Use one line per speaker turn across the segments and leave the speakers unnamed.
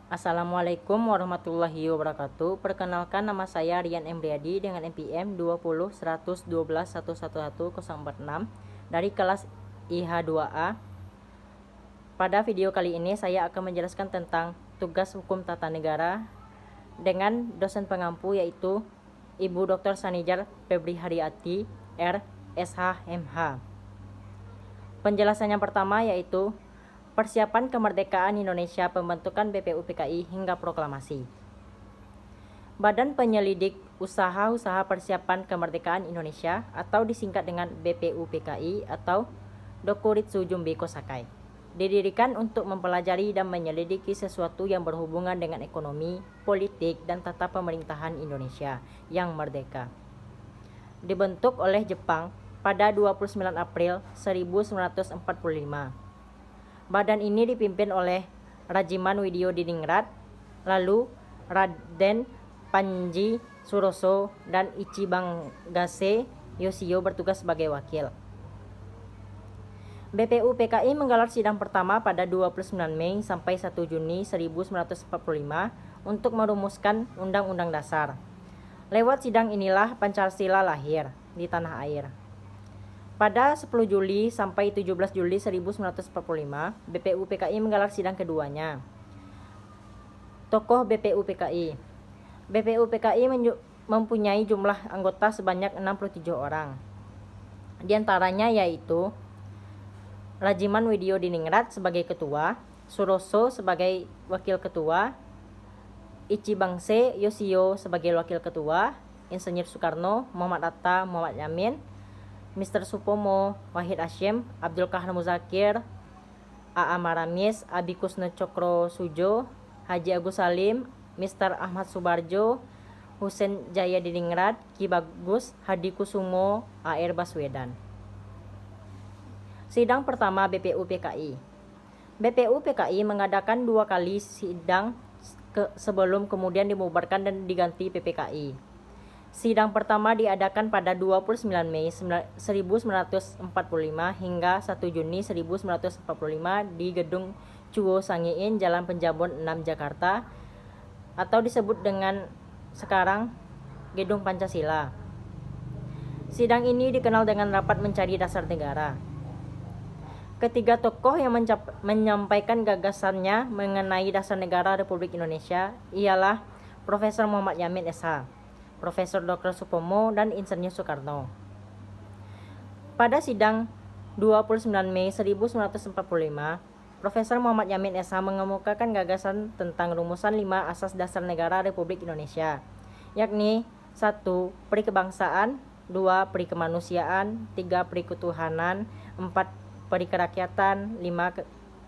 Assalamualaikum warahmatullahi wabarakatuh. Perkenalkan, nama saya Rian Emriadi dengan NPM 20 112 111 046 dari kelas IH2A. Pada video kali ini saya akan menjelaskan tentang tugas hukum tata negara dengan dosen pengampu, yaitu Ibu Dr. Sanijar Febri Haryati, R.Sh. MH. Penjelasan yang pertama yaitu persiapan kemerdekaan Indonesia, pembentukan BPUPKI hingga proklamasi. Badan Penyelidik Usaha-Usaha Persiapan Kemerdekaan Indonesia atau disingkat dengan BPUPKI atau Dokuritsu Jumbi Kosakai didirikan untuk mempelajari dan menyelidiki sesuatu yang berhubungan dengan ekonomi, politik, dan tata pemerintahan Indonesia yang merdeka. Dibentuk oleh Jepang pada 29 April 1945. Badan ini dipimpin oleh Rajiman Widyodiningrat, lalu Raden Panji Suroso dan Ichibangase Yoshio bertugas sebagai wakil. BPUPKI menggelar sidang pertama pada 29 Mei sampai 1 Juni 1945 untuk merumuskan Undang-Undang Dasar. Lewat sidang inilah Pancasila lahir di tanah air. Pada 10 Juli sampai 17 Juli 1945, BPUPKI menggelar sidang keduanya. Tokoh BPUPKI. BPUPKI mempunyai jumlah anggota sebanyak 67 orang. Di antaranya yaitu Rajiman Widyodiningrat sebagai ketua, Suroso sebagai wakil ketua, Ichibangse Yoshio sebagai wakil ketua, Insinyur Soekarno, Muhammad Atta, Muhammad Yamin, Mr. Supomo, Wahid Hasyim, Abdul Qahar Muzakir, A.A. Maramis, Abi Kusno Cokro Sujo, Haji Agus Salim, Mr. Ahmad Subarjo, Husein Jayadiningrat, Ki Bagus, Hadi Kusumo, A.R. Baswedan. Sidang pertama BPUPKI. BPUPKI mengadakan 2 kali sidang sebelum kemudian dibubarkan dan diganti PPKI. Sidang pertama diadakan pada 29 Mei 1945 hingga 1 Juni 1945 di Gedung Chuo Sangiin, Jalan Penjabon 6, Jakarta, atau disebut dengan sekarang Gedung Pancasila. Sidang ini dikenal dengan rapat mencari dasar negara. Ketiga tokoh yang menyampaikan gagasannya mengenai dasar negara Republik Indonesia ialah Profesor Muhammad Yamin SH, Profesor Dr. Supomo, dan Insinyur Soekarno. Pada sidang 29 Mei 1945, Profesor Muhammad Yamin SH mengemukakan gagasan tentang rumusan 5 asas dasar negara Republik Indonesia, yakni 1. Peri kebangsaan, 2. Peri kemanusiaan, 3. Peri ketuhanan, 4. Peri kerakyatan, 5.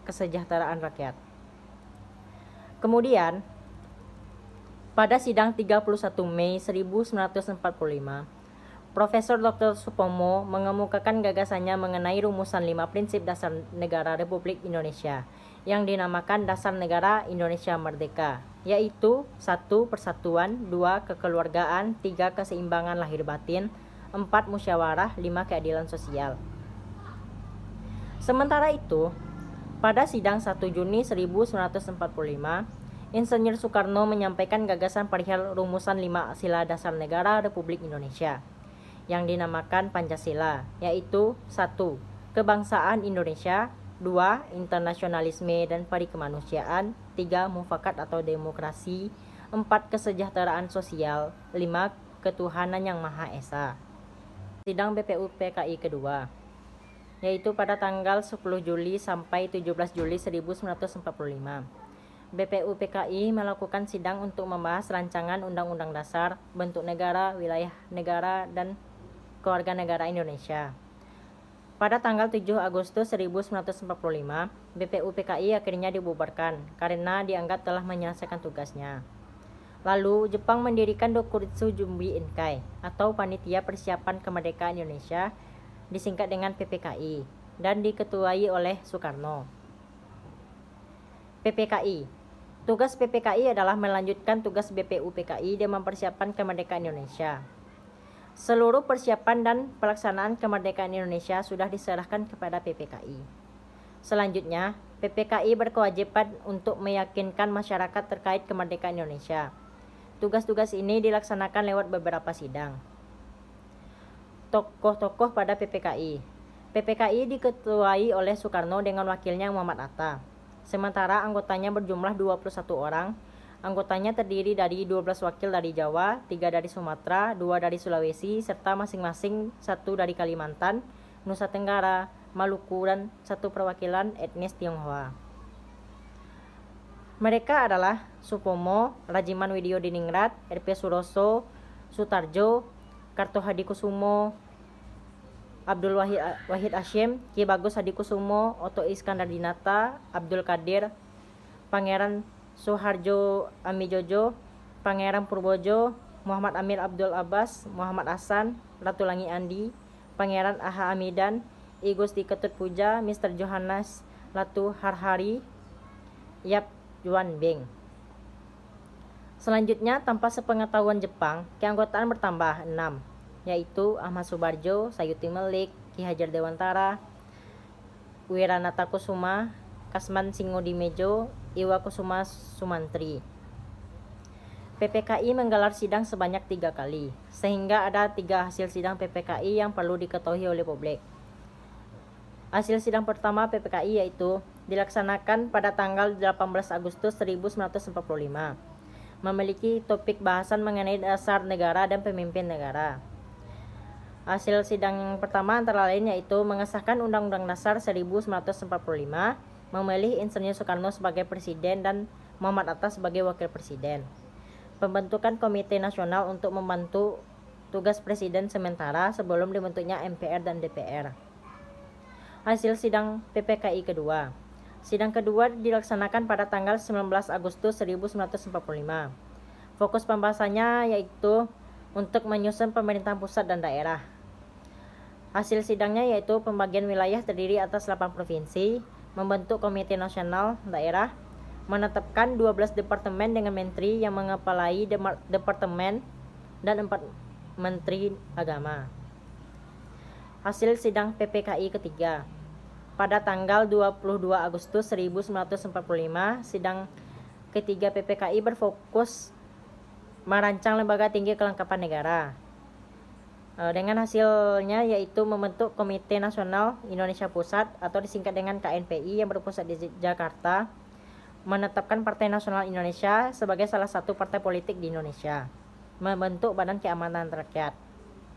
Kesejahteraan rakyat. Kemudian, pada sidang 31 Mei 1945, Profesor Dr. Supomo mengemukakan gagasannya mengenai rumusan 5 prinsip dasar negara Republik Indonesia yang dinamakan Dasar Negara Indonesia Merdeka, yaitu 1. Persatuan, 2. Kekeluargaan, 3. Keseimbangan lahir batin, 4. Musyawarah, 5. Keadilan sosial. Sementara itu, pada sidang 1 Juni 1945, Insinyur Soekarno menyampaikan gagasan perihal rumusan 5 sila dasar negara Republik Indonesia yang dinamakan Pancasila, yaitu 1. Kebangsaan Indonesia, 2. Internasionalisme dan peri kemanusiaan, 3. Mufakat atau demokrasi, 4. Kesejahteraan sosial, 5. Ketuhanan yang Maha Esa. Sidang BPUPKI kedua, yaitu pada tanggal 10 Juli sampai 17 Juli 1945. BPUPKI melakukan sidang untuk membahas rancangan Undang-Undang Dasar, bentuk negara, wilayah negara, dan kewarganegaraan Indonesia. Pada tanggal 7 Agustus 1945, BPUPKI akhirnya dibubarkan karena dianggap telah menyelesaikan tugasnya. Lalu, Jepang mendirikan Dokuritsu Jumbi Inkai atau Panitia Persiapan Kemerdekaan Indonesia, disingkat dengan PPKI, dan diketuai oleh Soekarno. PPKI. Tugas PPKI adalah melanjutkan tugas BPUPKI dan mempersiapkan kemerdekaan Indonesia. Seluruh persiapan dan pelaksanaan kemerdekaan Indonesia sudah diserahkan kepada PPKI. Selanjutnya, PPKI berkewajiban untuk meyakinkan masyarakat terkait kemerdekaan Indonesia. Tugas-tugas ini dilaksanakan lewat beberapa sidang. Tokoh-tokoh pada PPKI. PPKI diketuai oleh Soekarno dengan wakilnya Muhammad Atta. Sementara anggotanya berjumlah 21 orang. Anggotanya terdiri dari 12 wakil dari Jawa, 3 dari Sumatera, 2 dari Sulawesi, serta masing-masing 1 dari Kalimantan, Nusa Tenggara, Maluku, dan 1 perwakilan etnis Tionghoa. Mereka adalah Supomo, Rajiman Widyodiningrat, R.P. Suroso, Sutarjo, Karto Hadikusumo, Abdul Wahid Hasyim, Ki Bagus Hadikusumo, Oto Iskandar Dinata, Abdul Qadir, Pangeran Soeharjo Amijojo, Pangeran Purbojo, Muhammad Amir Abdul Abbas, Muhammad Hasan, Ratu Langi Andi, Pangeran Aha Amidan, I Gusti Ketut Puja, Mr. Johannes Latu Harhari, Yap Juan Beng. Selanjutnya, tanpa sepengetahuan Jepang, keanggotaan bertambah 6, yaitu Ahmad Subarjo, Sayuti Melik, Ki Hajar Dewantara, Wiranata Kusuma, Kasman Singodimejo, Iwa Kusuma Sumantri. PPKI menggelar sidang sebanyak 3 kali, sehingga ada 3 hasil sidang PPKI yang perlu diketahui oleh publik. Hasil sidang pertama PPKI yaitu dilaksanakan pada tanggal 18 Agustus 1945. Memiliki topik bahasan mengenai dasar negara dan pemimpin negara. Hasil sidang yang pertama antara lain yaitu mengesahkan Undang-Undang Dasar 1945, memilih Insinyur Soekarno sebagai presiden dan Muhammad Atta sebagai wakil presiden. Pembentukan Komite Nasional untuk membantu tugas presiden sementara sebelum dibentuknya MPR dan DPR. Hasil sidang PPKI kedua. Sidang kedua dilaksanakan pada tanggal 19 Agustus 1945. Fokus pembahasannya yaitu untuk menyusun pemerintahan pusat dan daerah. Hasil sidangnya yaitu pembagian wilayah terdiri atas 8 provinsi, membentuk Komite Nasional Daerah, menetapkan 12 departemen dengan menteri yang mengepalai departemen dan 4 menteri agama. Hasil sidang PPKI ketiga. Pada tanggal 22 Agustus 1945, sidang ketiga PPKI berfokus merancang lembaga tinggi kelengkapan negara. Dengan hasilnya yaitu membentuk Komite Nasional Indonesia Pusat atau disingkat dengan KNPI yang berpusat di Jakarta, menetapkan Partai Nasional Indonesia sebagai salah satu partai politik di Indonesia, membentuk Badan Keamanan Rakyat.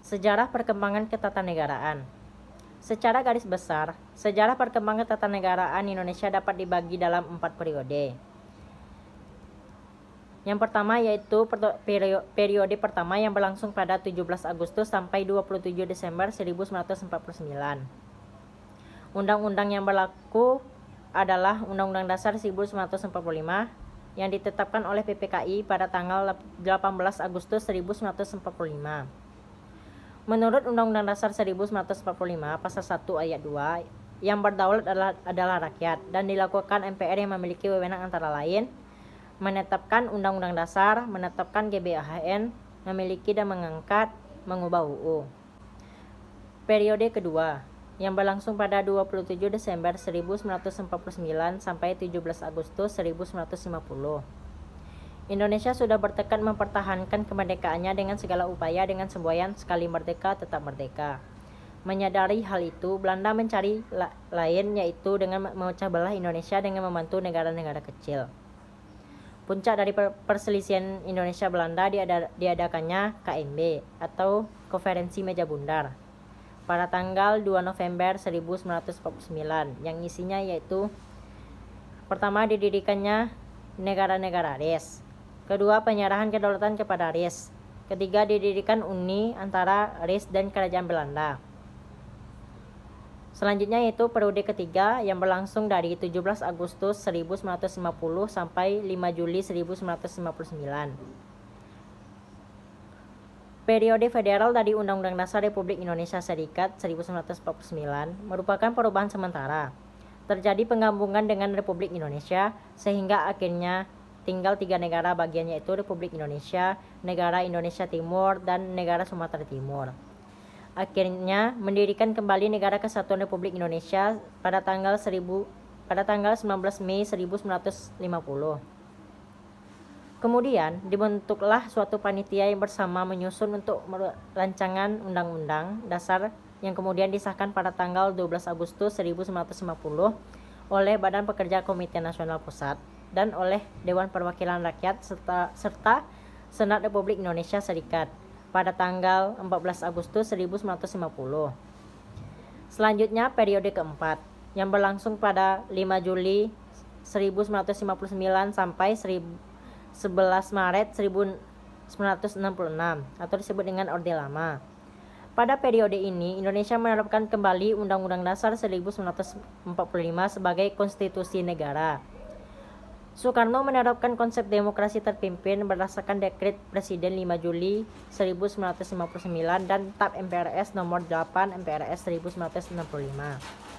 Sejarah perkembangan ketatanegaraan. Secara garis besar, sejarah perkembangan ketatanegaraan Indonesia dapat dibagi dalam 4 periode. Yang pertama yaitu periode pertama yang berlangsung pada 17 Agustus sampai 27 Desember 1949. Undang-undang yang berlaku adalah Undang-Undang Dasar 1945 yang ditetapkan oleh PPKI pada tanggal 18 Agustus 1945. Menurut Undang-Undang Dasar 1945 Pasal 1 Ayat 2, yang berdaulat adalah rakyat dan dilakukan MPR yang memiliki wewenang antara lain menetapkan Undang-Undang Dasar, menetapkan GBHN, memiliki dan mengangkat, mengubah UU. Periode kedua, yang berlangsung pada 27 Desember 1949 sampai 17 Agustus 1950. Indonesia sudah bertekad mempertahankan kemerdekaannya dengan segala upaya dengan semboyan sekali merdeka tetap merdeka. Menyadari hal itu, Belanda mencari lain yaitu dengan memecah belah Indonesia dengan membantu negara-negara kecil. Puncak dari perselisihan Indonesia-Belanda diadakannya KMB atau Konferensi Meja Bundar pada tanggal 2 November 1949 yang isinya yaitu pertama didirikannya negara-negara RIS, kedua penyerahan kedaulatan kepada RIS, ketiga didirikan uni antara RIS dan Kerajaan Belanda. Selanjutnya yaitu periode ketiga yang berlangsung dari 17 Agustus 1950 sampai 5 Juli 1959. Periode federal dari Undang-Undang Dasar Republik Indonesia Serikat 1949 merupakan perubahan sementara. Terjadi penggabungan dengan Republik Indonesia sehingga akhirnya tinggal 3 negara bagian yaitu Republik Indonesia, Negara Indonesia Timur, dan Negara Sumatera Timur. Akhirnya mendirikan kembali Negara Kesatuan Republik Indonesia pada pada tanggal 19 Mei 1950. Kemudian dibentuklah suatu panitia yang bersama menyusun untuk rancangan Undang-Undang Dasar yang kemudian disahkan pada tanggal 12 Agustus 1950 oleh Badan Pekerja Komite Nasional Pusat dan oleh Dewan Perwakilan Rakyat serta Senat Republik Indonesia Serikat pada tanggal 14 Agustus 1950. Selanjutnya periode keempat yang berlangsung pada 5 Juli 1959 sampai 11 Maret 1966 atau disebut dengan Orde Lama. Pada periode ini, Indonesia menerapkan kembali Undang-Undang Dasar 1945 sebagai konstitusi negara. Soekarno menerapkan konsep demokrasi terpimpin berdasarkan Dekret Presiden 5 Juli 1959 dan TAP MPRS nomor 8 MPRS 1965.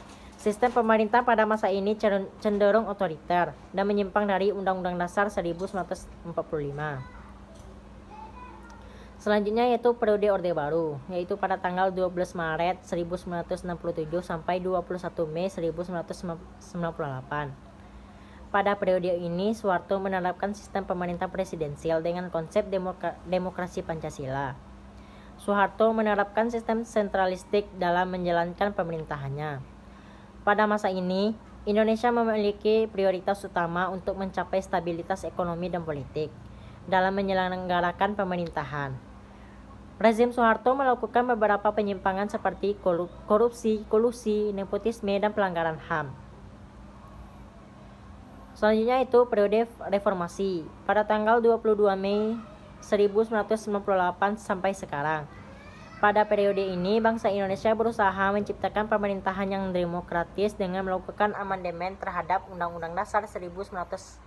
Sistem pemerintah pada masa ini cenderung otoriter dan menyimpang dari Undang-Undang Dasar 1945. Selanjutnya yaitu periode Orde Baru, yaitu pada tanggal 12 Maret 1967 sampai 21 Mei 1998. Pada periode ini, Soeharto menerapkan sistem pemerintah presidensial dengan konsep demokrasi Pancasila. Soeharto menerapkan sistem sentralistik dalam menjalankan pemerintahannya. Pada masa ini, Indonesia memiliki prioritas utama untuk mencapai stabilitas ekonomi dan politik dalam menyelenggarakan pemerintahan. Rezim Soeharto melakukan beberapa penyimpangan seperti korupsi, kolusi, nepotisme, dan pelanggaran HAM. Selanjutnya itu periode reformasi pada tanggal 22 Mei 1998 sampai sekarang. Pada periode ini, bangsa Indonesia berusaha menciptakan pemerintahan yang demokratis dengan melakukan amandemen terhadap Undang-Undang Dasar 1945.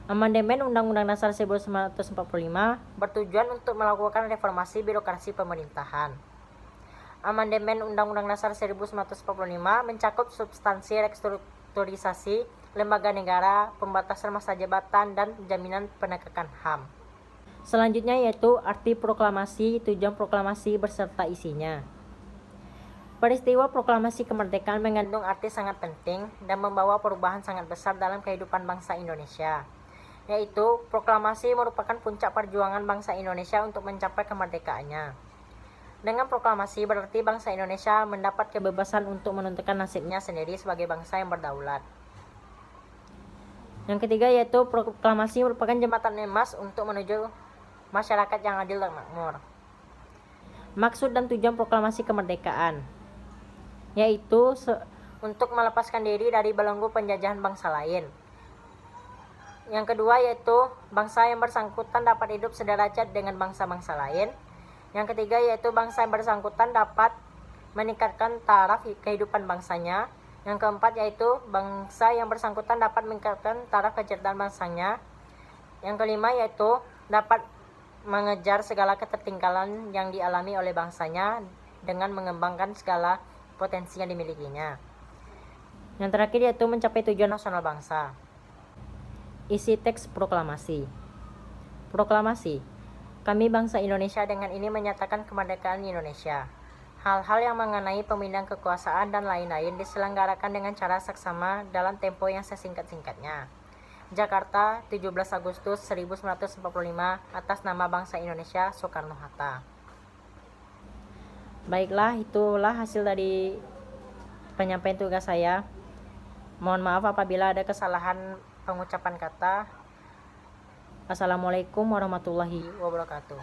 Amandemen Undang-Undang Dasar 1945 bertujuan untuk melakukan reformasi birokrasi pemerintahan. Amandemen Undang-Undang Dasar 1945 mencakup substansi restrukturisasi lembaga negara, pembatasan masa jabatan, dan jaminan penegakan HAM. Selanjutnya yaitu arti proklamasi, tujuan proklamasi beserta isinya. Peristiwa proklamasi kemerdekaan mengandung arti sangat penting dan membawa perubahan sangat besar dalam kehidupan bangsa Indonesia. Yaitu proklamasi merupakan puncak perjuangan bangsa Indonesia untuk mencapai kemerdekaannya. Dengan proklamasi berarti bangsa Indonesia mendapat kebebasan untuk menentukan nasibnya sendiri sebagai bangsa yang berdaulat. Yang ketiga yaitu proklamasi merupakan jembatan emas untuk menuju masyarakat yang adil dan makmur. Maksud dan tujuan proklamasi kemerdekaan yaitu untuk melepaskan diri dari belenggu penjajahan bangsa lain. Yang kedua yaitu bangsa yang bersangkutan dapat hidup sederajat dengan bangsa-bangsa lain. Yang ketiga yaitu bangsa yang bersangkutan dapat meningkatkan taraf kehidupan bangsanya. Yang keempat yaitu bangsa yang bersangkutan dapat meningkatkan taraf kecerdasan bangsanya. Yang kelima yaitu dapat mengejar segala ketertinggalan yang dialami oleh bangsanya dengan mengembangkan segala potensi yang dimilikinya. Yang terakhir yaitu mencapai tujuan nasional bangsa. Isi teks proklamasi. Proklamasi. Kami bangsa Indonesia dengan ini menyatakan kemerdekaan Indonesia. Hal-hal yang mengenai pemindahan kekuasaan dan lain-lain diselenggarakan dengan cara saksama dalam tempo yang sesingkat-singkatnya. Jakarta, 17 Agustus 1945 atas nama bangsa Indonesia Soekarno-Hatta. Baiklah, itulah hasil dari penyampaian tugas saya. Mohon maaf apabila ada kesalahan pengucapan kata. Assalamualaikum warahmatullahi wabarakatuh.